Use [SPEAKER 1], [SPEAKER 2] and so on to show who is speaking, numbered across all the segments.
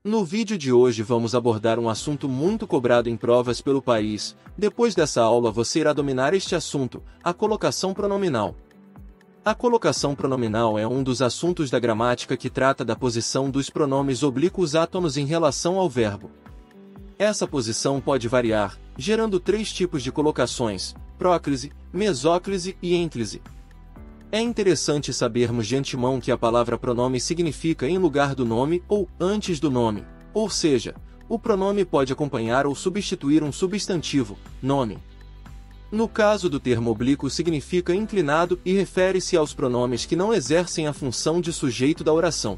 [SPEAKER 1] No vídeo de hoje vamos abordar um assunto muito cobrado em provas pelo país. Depois dessa aula você irá dominar este assunto, a colocação pronominal. A colocação pronominal é um dos assuntos da gramática que trata da posição dos pronomes oblíquos átonos em relação ao verbo. Essa posição pode variar, gerando três tipos de colocações: próclise, mesóclise e ênclise. É interessante sabermos de antemão que a palavra pronome significa em lugar do nome ou antes do nome, ou seja, o pronome pode acompanhar ou substituir um substantivo, nome. No caso do termo oblíquo significa inclinado e refere-se aos pronomes que não exercem a função de sujeito da oração.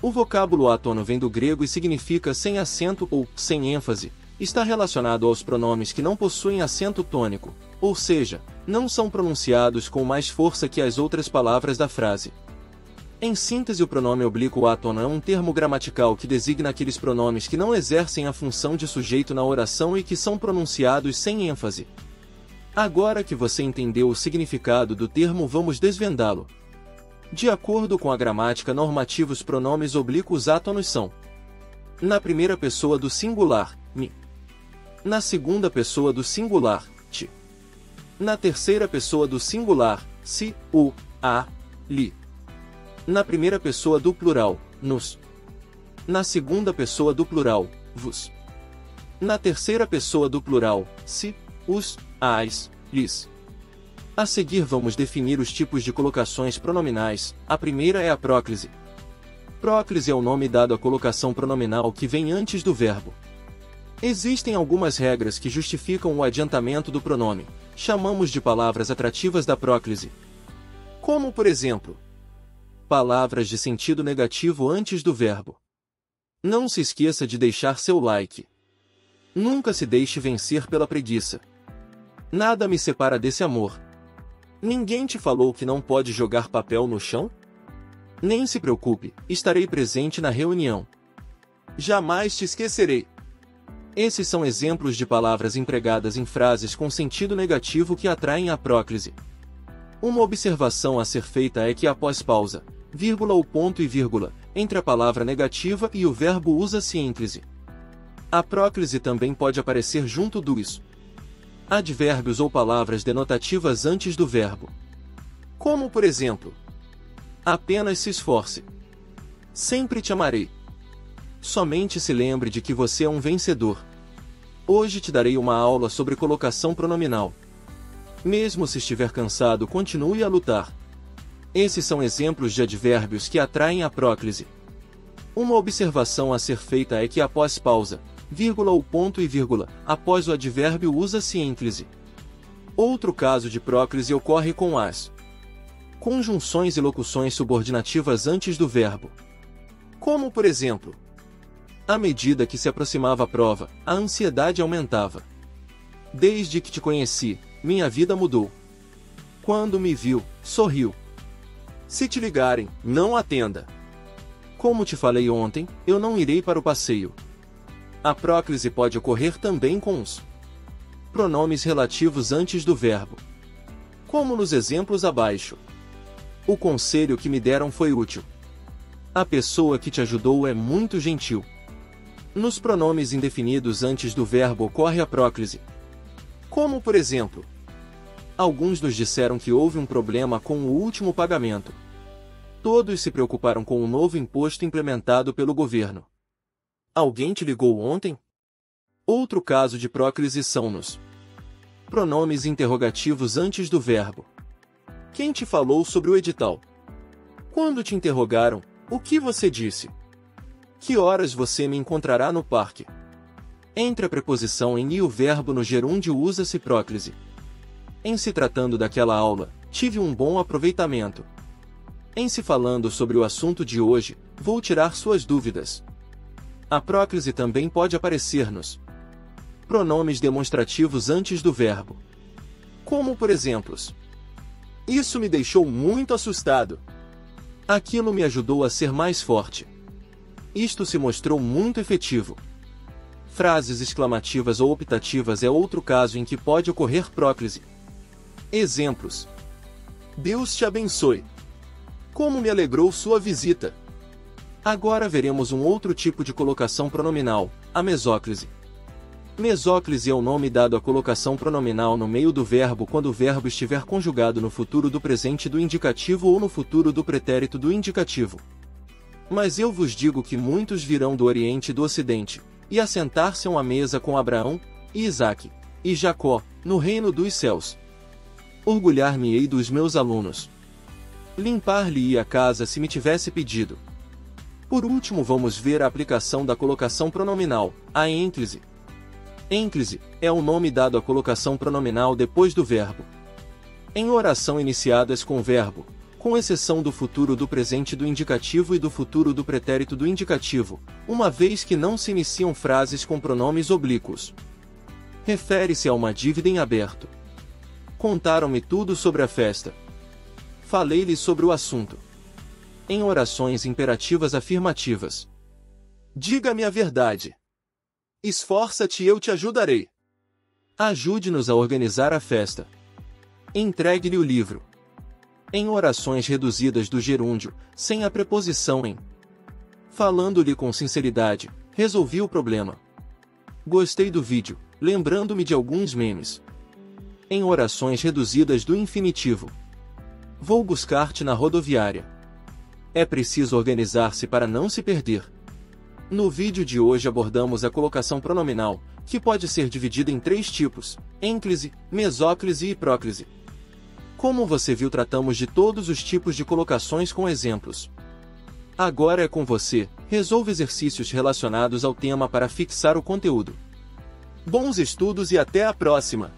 [SPEAKER 1] O vocábulo átono vem do grego e significa sem acento ou sem ênfase. Está relacionado aos pronomes que não possuem acento tônico, ou seja, não são pronunciados com mais força que as outras palavras da frase. Em síntese, o pronome oblíquo átono é um termo gramatical que designa aqueles pronomes que não exercem a função de sujeito na oração e que são pronunciados sem ênfase. Agora que você entendeu o significado do termo, vamos desvendá-lo. De acordo com a gramática normativa, os pronomes oblíquos átonos são: na primeira pessoa do singular, mi. Na segunda pessoa do singular, ti. Na terceira pessoa do singular, si, u, a, li. Na primeira pessoa do plural, nos. Na segunda pessoa do plural, vos. Na terceira pessoa do plural, si, us, as, lis. A seguir vamos definir os tipos de colocações pronominais. A primeira é a próclise. Próclise é o nome dado à colocação pronominal que vem antes do verbo. Existem algumas regras que justificam o adiantamento do pronome. Chamamos de palavras atrativas da próclise. Como, por exemplo, palavras de sentido negativo antes do verbo. Não se esqueça de deixar seu like. Nunca se deixe vencer pela preguiça. Nada me separa desse amor. Ninguém te falou que não pode jogar papel no chão? Nem se preocupe, estarei presente na reunião. Jamais te esquecerei. Esses são exemplos de palavras empregadas em frases com sentido negativo que atraem a próclise. Uma observação a ser feita é que após pausa, vírgula ou ponto e vírgula, entre a palavra negativa e o verbo usa-se ênclise. A próclise também pode aparecer junto dos advérbios ou palavras denotativas antes do verbo. Como, por exemplo, apenas se esforce. Sempre te amarei. Somente se lembre de que você é um vencedor. Hoje te darei uma aula sobre colocação pronominal. Mesmo se estiver cansado, continue a lutar. Esses são exemplos de advérbios que atraem a próclise. Uma observação a ser feita é que após pausa, vírgula ou ponto e vírgula, após o advérbio usa-se ênclise. Outro caso de próclise ocorre com as conjunções e locuções subordinativas antes do verbo. Como, por exemplo, à medida que se aproximava a prova, a ansiedade aumentava. Desde que te conheci, minha vida mudou. Quando me viu, sorriu. Se te ligarem, não atenda. Como te falei ontem, eu não irei para o passeio. A próclise pode ocorrer também com os pronomes relativos antes do verbo. Como nos exemplos abaixo. O conselho que me deram foi útil. A pessoa que te ajudou é muito gentil. Nos pronomes indefinidos antes do verbo ocorre a próclise. Como, por exemplo, alguns nos disseram que houve um problema com o último pagamento. Todos se preocuparam com o novo imposto implementado pelo governo. Alguém te ligou ontem? Outro caso de próclise são nos pronomes interrogativos antes do verbo. Quem te falou sobre o edital? Quando te interrogaram, o que você disse? Que horas você me encontrará no parque? Entre a preposição em e o verbo no gerúndio usa-se próclise. Em se tratando daquela aula, tive um bom aproveitamento. Em se falando sobre o assunto de hoje, vou tirar suas dúvidas. A próclise também pode aparecer nos pronomes demonstrativos antes do verbo. Como, por exemplo, isso me deixou muito assustado. Aquilo me ajudou a ser mais forte. Isto se mostrou muito efetivo. Frases exclamativas ou optativas é outro caso em que pode ocorrer próclise. Exemplos: Deus te abençoe. Como me alegrou sua visita. Agora veremos um outro tipo de colocação pronominal, a mesóclise. Mesóclise é o nome dado à colocação pronominal no meio do verbo quando o verbo estiver conjugado no futuro do presente do indicativo ou no futuro do pretérito do indicativo. Mas eu vos digo que muitos virão do Oriente e do Ocidente, e assentar-se a mesa com Abraão, e Isaque, e Jacó, no reino dos céus. Orgulhar-me-ei dos meus alunos. Limpar-lhe-ia a casa se me tivesse pedido. Por último vamos ver a aplicação da colocação pronominal, a ênclise. Ênclise é o nome dado à colocação pronominal depois do verbo. Em oração iniciadas com o verbo, com exceção do futuro do presente do indicativo e do futuro do pretérito do indicativo, uma vez que não se iniciam frases com pronomes oblíquos. Refere-se a uma dívida em aberto. Contaram-me tudo sobre a festa. Falei-lhes sobre o assunto. Em orações imperativas afirmativas. Diga-me a verdade. Esforça-te e eu te ajudarei. Ajude-nos a organizar a festa. Entregue-lhe o livro. Em orações reduzidas do gerúndio, sem a preposição em. Falando-lhe com sinceridade, resolvi o problema. Gostei do vídeo, lembrando-me de alguns memes. Em orações reduzidas do infinitivo. Vou buscar-te na rodoviária. É preciso organizar-se para não se perder. No vídeo de hoje abordamos a colocação pronominal, que pode ser dividida em 3 tipos, ênclise, mesóclise e próclise. Como você viu, tratamos de todos os tipos de colocações com exemplos. Agora é com você, resolva exercícios relacionados ao tema para fixar o conteúdo. Bons estudos e até a próxima!